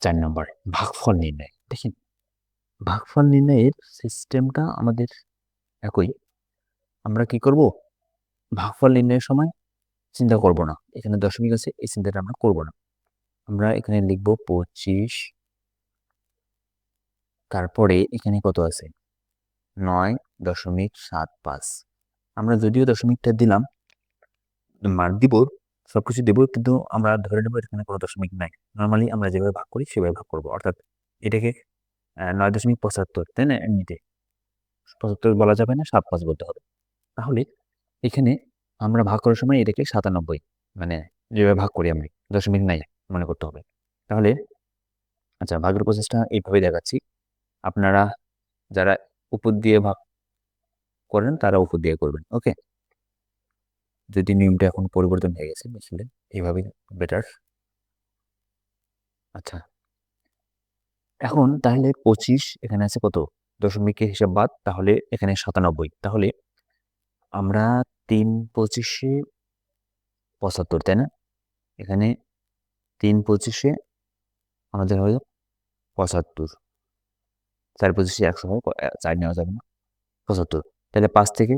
4 নম্বর ভাগফল নির্ণয়। দেখেন ভাগফল নির্ণয়ের সিস্টেমটা আমাদের একই। আমরা কি করব? ভাগফল নির্ণয়ের সময় চিন্তা করব না। এখানে দশমিক আছে, এই চিন্তাটা আমরা করব না। আমরা এখানে লিখব 25, তারপরে এখানে কত আছে? 9.75। আমরা যদিও দশমিকটা দিলাম, মান দিব, সবকিছু দেব, কিন্তু আমরা ধরে নেব এখানে কোনো দশমিক নাই। নর্মালি আমরা যেভাবে ভাগ করি সেভাবে ভাগ করব। অর্থাৎ এটাকে 9.75, তাই না? এমনিতে 75 বলা যাবে না, 7.5 বলতে হবে। তাহলে এখানে আমরা ভাগ করার সময় এটাকে 97, মানে যেভাবে ভাগ করি আমি, দশমিক নাই মনে করতে হবে। তাহলে আচ্ছা, ভাগের প্রসেসটা এইভাবে দেখাচ্ছি। আপনারা যারা উপর দিয়ে ভাগ করেন তারা উপর দিয়ে করবেন, ওকে? যদি নিয়মটা এখন পরিবর্তন হয়ে গেছে আসলে, এইভাবেই বেটার। আচ্ছা, এখন তাহলে 25 এখানে আছে কত? দশমিকের হিসাব বাদ, তাহলে এখানে 97। তাহলে আমরা 3 25 75, তাই না? এখানে 3 25 আমাদের হলো 75, 4 25 100 হয়, 4 নেওয়া যাবে না, 75। তাহলে 5 থেকে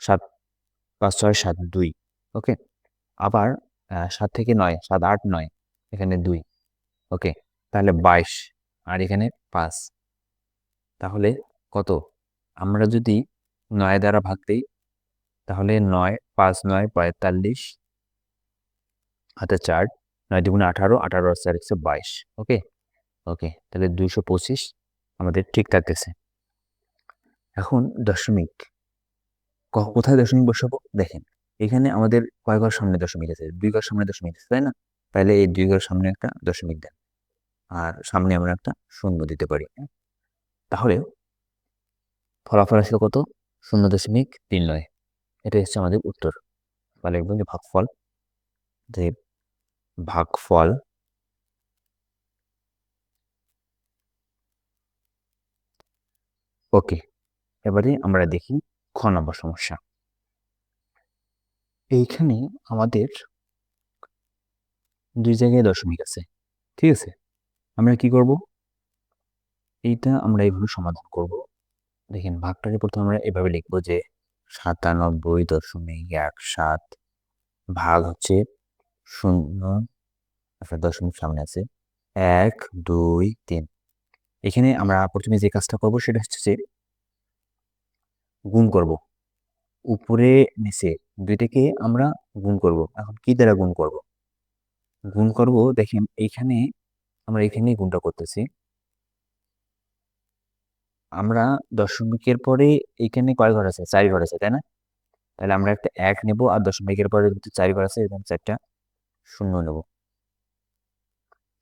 7, 5 6 7 2, ওকে? আবার 7 থেকে 9, 7 8 9, এখানে 2, ওকে? তাহলে 22, আর এখানে 5। তাহলে কত? আমরা যদি 9 দ্বারা ভাগ দিই, তাহলে 9 5 9 45, হাতে 4, 9 2 18, 18 আর 4 হচ্ছে 22, ওকে? ওকে, তাহলে 225 আমাদের ঠিক থাকতেছে। এখন দশমিক, কোথায় দশমিক বসাবো? দেখেন এখানে আমাদের কয় ঘর সামনে দশমিক আছে? 2 ঘর সামনে দশমিক আছে, তাই না? তাহলে এই 2 ঘর সামনে একটা দশমিক দেন, আর সামনে আমরা একটা শূন্য দিতে পারি। তাহলে ফলাফল আসলে কত? 0.39। এটাই হচ্ছে আমাদের উত্তর। তাহলে লিখব যে ভাগফল, যে ভাগফল ওকে। এবারে আমরা দেখি খ নম্বর সমস্যা। এইখানে আমাদের 2 জায়গায় দশমিক আছে, ঠিক আছে? আমরা কি করব? এইটা আমরা এইভাবে সমাধান করব। দেখেন ভাগটাকে প্রথমে আমরা এভাবে লিখবো যে 97.17 ভাগ হচ্ছে 0, আচ্ছা দশমিক সামনে আছে, 1 2 3। এখানে আমরা প্রথমে যে কাজটা করব সেটা হচ্ছে যে গুণ করব। উপরে নিচে দুইটাকে আমরা গুণ করব। এখন কি দ্বারা গুণ করব? গুণ করব, দেখেন এইখানে আমরা এখানেই গুণটা করতেছি। আমরা দশমিকের পরে এইখানে কয় ঘর আছে? 4 ঘর আছে, তাই না? তাহলে আমরা একটা 1 নেব, আর দশমিকের পরে যেহেতু 4 ঘর আছে এখানে 4টা শূন্য নেব।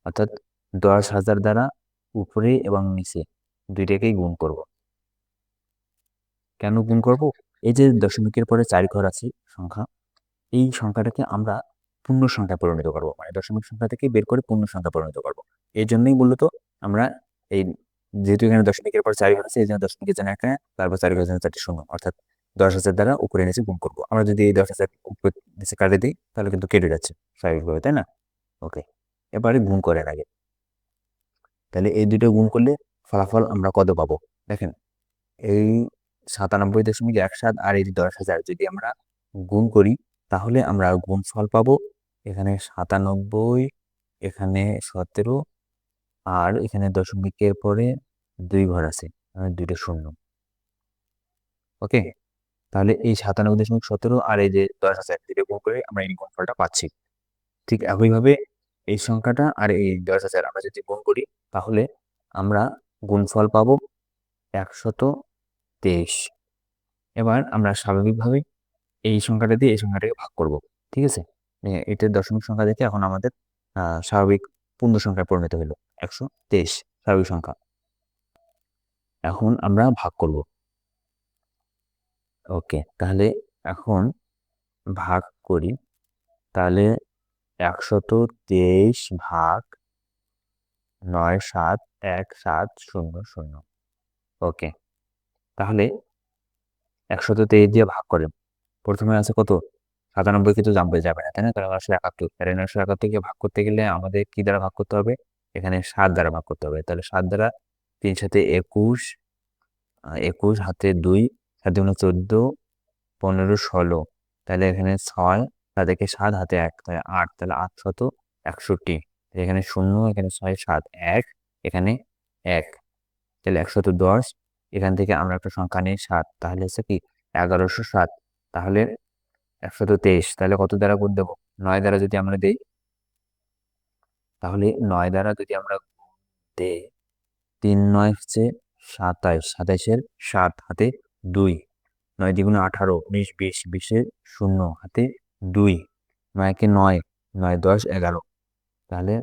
অর্থাৎ 10,000 দ্বারা উপরে এবং নিচে দুইটাকেই গুণ করব। কেন গুণ করব? এই যে দশমিকের পরে 4 ঘর আছে সংখ্যা, এই সংখ্যাটাকে আমরা পূর্ণ সংখ্যায় পরিণত করব, মানে দশমিক সংখ্যা থেকে বের করে পূর্ণ সংখ্যা পরিণত করব। এই জন্যই মূলত আমরা এই, যেহেতু এখানে দশমিকের পর 4 ঘর আছে, এই জন্য দশমিকের জন্য একটা, তারপর 4 ঘরের জন্য 4টি শূন্য, অর্থাৎ 10,000 দ্বারা উপরে নিচে গুণ করব। আমরা যদি এই 10,000 উপরে নিচে কাটে দিই তাহলে কিন্তু কেটে যাচ্ছে স্বাভাবিকভাবে, তাই না? ওকে, এবারে গুণ করার আগে তাহলে এই দুটো গুণ করলে ফলাফল আমরা কত পাবো? দেখেন এই 97.17 আর এই 10,000 যদি আমরা গুণ করি তাহলে আমরা গুণফল পাবো এখানে 97, এখানে 17, আর এখানে দশমিকের পরে 2 ঘর আছে, দুইটা শূন্য, ওকে? তাহলে এই 97.17 আর এই যে 10,000 দুটো গুণ করে আমরা এই গুণফলটা পাচ্ছি। ঠিক একইভাবে এই সংখ্যাটা আর এই 10,000 আমরা যদি গুণ করি তাহলে আমরা গুণফল পাবো 123। এবার আমরা স্বাভাবিকভাবে এই সংখ্যাটা দিয়ে এই সংখ্যাটাকে ভাগ করব, ঠিক আছে? এটা দশমিক সংখ্যা দেখে এখন আমাদের স্বাভাবিক পূর্ণ সংখ্যায় পরিণত হলো 123 স্বাভাবিক সংখ্যা। এখন আমরা ভাগ করব, ওকে? তাহলে এখন ভাগ করি, তাহলে 123 ভাগ 97170, ওকে? তাহলে 123 দিয়ে ভাগ করে প্রথমে আছে কত? 97 কিন্তু জানবে যাবে না, তাই না? কারণ 971, তাহলে 971 কে ভাগ করতে গেলে আমাদের কি দ্বারা ভাগ করতে হবে? এখানে 7 দ্বারা ভাগ করতে হবে। তাহলে 7 দ্বারা 3 সাথে 21, 21 হাতে 2, 7 গুণে 14, 15, 16। তাহলে এখানে 6, তাদেরকে 7 হাতে 1, তাহলে 8, তাহলে 8 শত 61। এখানে 0, এখানে 6, 7, 1, এখানে 1, তাহলে 110। এখান থেকে আমরা একটা সংখ্যা নিই 7, তাহলে হচ্ছে কি 1107। তাহলে 123, তাহলে কত দ্বারা গুণ দেবো? 9 দ্বারা যদি আমরা দেই, তাহলে 9 দ্বারা যদি আমরা গুণ দেই, 3 9 হচ্ছে 27, 27-এর 7 হাতে 2, 9 দ্বিগুণে 18, 19, 20, 20-এর 0 হাতে 2, 9 কে 9, 9 10 11, তাহলে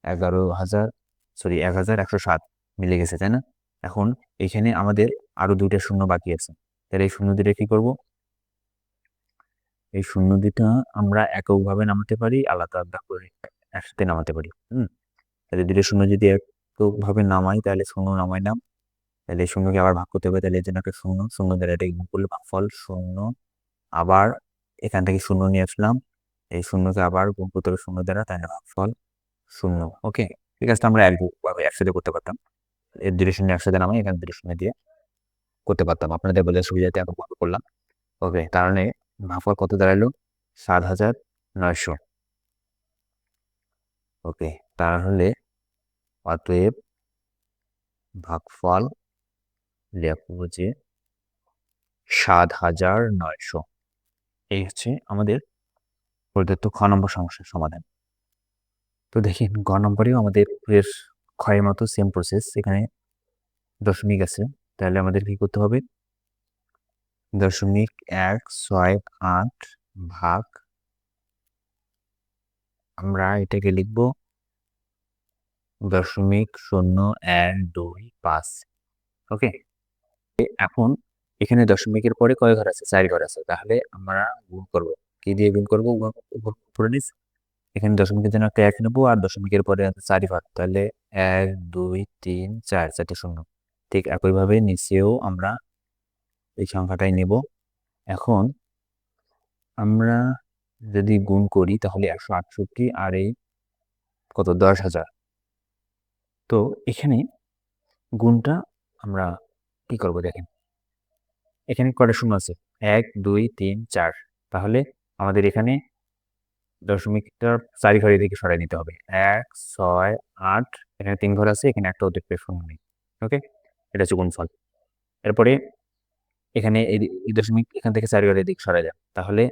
1107 মিলে গেছে, তাই না? এখন এখানে আমাদের আরো 2টা শূন্য বাকি আছে, তাহলে এই শূন্য দুটো কি করব? এই শূন্য দুটা আমরা এককভাবে নামাতে পারি, আলাদা আলাদা করে একসাথে নামাতে পারি। তাহলে 2টা শূন্য যদি এককভাবে নামাই, তাহলে শূন্য নামাইলাম, তাহলে এই শূন্যকে আবার ভাগ করতে হবে, তাহলে এর জন্য একটা শূন্য, শূন্য দ্বারা এটা গুণ করলে ভাগফল শূন্য। আবার এখান থেকে শূন্য নিয়ে আসলাম, এই শূন্যকে আবার গুণ করতে হবে শূন্য দ্বারা, তাই না? ভাগফল শূন্য। ওকে, ঠিক আছে, আমরা একভাবে একসাথে করতে পারতাম, এর 2টা শূন্য একসাথে নামাই, এখানে 2টা শূন্য দিয়ে করতে পারতাম, আপনাদের বলে সুবিধাতে এতভাবে করলাম। ওকে, তাহলে ভাগফল কত দাঁড়ালো? 7900। ওকে, তাহলে অতএব ভাগফল লিখব যে 7900। এই হচ্ছে আমাদের প্রদত্ত খ নম্বর সমস্যার সমাধান। তো দেখি গ নম্বরেও আমাদের এর ক্ষয়ের মতো সেম প্রসেস, এখানে দশমিক আছে, তাহলে আমাদের কি করতে হবে? 0.168 ভাগ, আমরা এটাকে লিখব 0.0125। ওকে, এখন এখানে দশমিকের পরে কয় ঘর আছে? 4 ঘর আছে, তাহলে আমরা গুণ করব, কি দিয়ে গুণ করবো? উপরে নিচ, এখানে দশমিকের জন্য একটা 1 নেবো, আর দশমিকের পরে আছে 4 ঘর, তাহলে 1 2 3 4, 4টে শূন্য। ঠিক একইভাবে নিচেও আমরা এই সংখ্যাটাই নেব। এখন আমরা যদি গুণ করি, তাহলে 168 আর এই কত 10,000। তো এখানে গুণটা আমরা কি করব? দেখেন এখানে কয়টা শূন্য আছে? 1 2 3 4, তাহলে আমাদের এখানে দশমিকটা 4 ঘরে দিকে সরাই নিতে হবে। 1 6 8, এখানে 3 ঘর আছে, এখানে একটা অতিরিক্ত শূন্য নেই। ওকে, এটা হচ্ছে গুণফল। এরপরে এখানে এই দশমিক এখান থেকে 4 ঘরের দিকে সরাই যান, তাহলে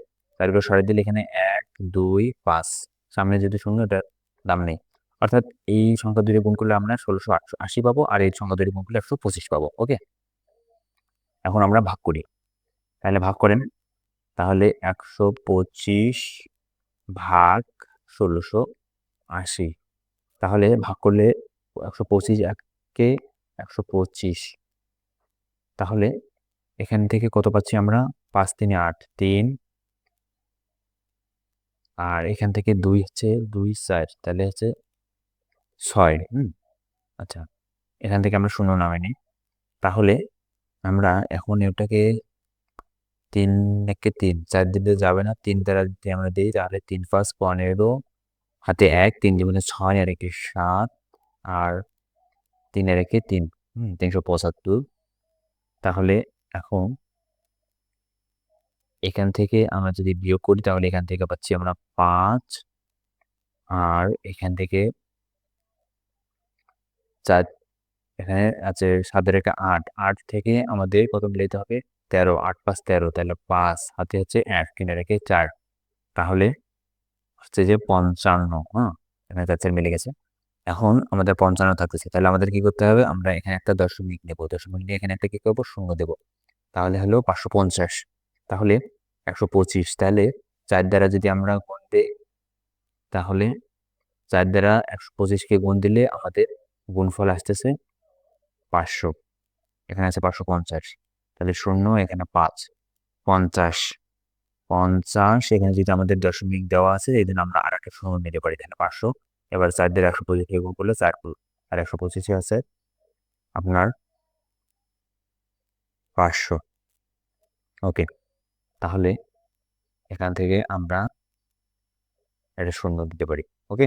4 ঘর সরাই দিলে এখানে 1 2 5, সামনে যেহেতু শূন্য, এটার দাম নেই, অর্থাৎ এই সংখ্যা দুটো গুণ করলে আমরা 1680 পাবো, আর এই সংখ্যা দুটো গুণ করলে 125 পাবো। ওকে, এখন আমরা ভাগ করি, তাহলে ভাগ করেন, তাহলে 125 ভাগ 1680, তাহলে ভাগ করলে 125 কে 125, তাহলে এখান থেকে কত পাচ্ছি আমরা? 5 3 8 3, আর এখান থেকে 2 হচ্ছে 2 4, তাহলে হচ্ছে 6। আচ্ছা, এখান থেকে আমরা শূন্য নামাই নিই, তাহলে আমরা এখন এটাকে 3 একে 3, 4 দিলে যাবে না, 3 দ্বারা যদি আমরা দিই, তাহলে 3 5 15 হাতে 1, 3 দুগুণে 6 আর 1 7, আর 3 আর 1 3, 375। তাহলে এখন এখান থেকে আমরা যদি বিয়োগ করি, তাহলে এখান থেকে পাচ্ছি আমরা 5, আর এখান থেকে 4, এখানে আছে 7 এর 8, 8 থেকে আমাদের কত মিলাইতে হবে? 13, 8 5 13, তাহলে 5 হাতে হচ্ছে 1, 3 আর 1 4, তাহলে হচ্ছে যে 55। এখানে 4 মিলে গেছে। এখন আমাদের 55 থাকতেছে, তাহলে আমাদের কি করতে হবে? আমরা এখানে একটা দশমিক নেব, দশমিক নিয়ে এখানে একটা কি করবো? শূন্য দেব, তাহলে হলো 550, তাহলে 125, তাহলে 4 দ্বারা যদি আমরা গুণ দিই, তাহলে 4 দ্বারা 125কে গুণ দিলে আমাদের গুণফল আসতেছে 500, এখানে আছে 550, তাহলে শূন্য, এখানে 5, 50, 50, এখানে যদি আমাদের দশমিক দেওয়া আছে, এই জন্য আমরা আর একটা শূন্য নিতে পারি, তাহলে 500। এবার 4 দ্বারা 125কে গুণ করলে 4 আর 125 আছে আপনার 500। ওকে, তাহলে এখান থেকে আমরা এটা শূন্য দিতে পারি। ওকে,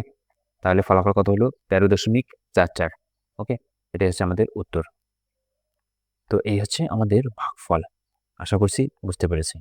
তাহলে ফলাফল কত হলো 13.44। ওকে, এটাই হচ্ছে আমাদের উত্তর। তো এই হচ্ছে আমাদের ভাগফল। আশা করছি বুঝতে পেরেছি।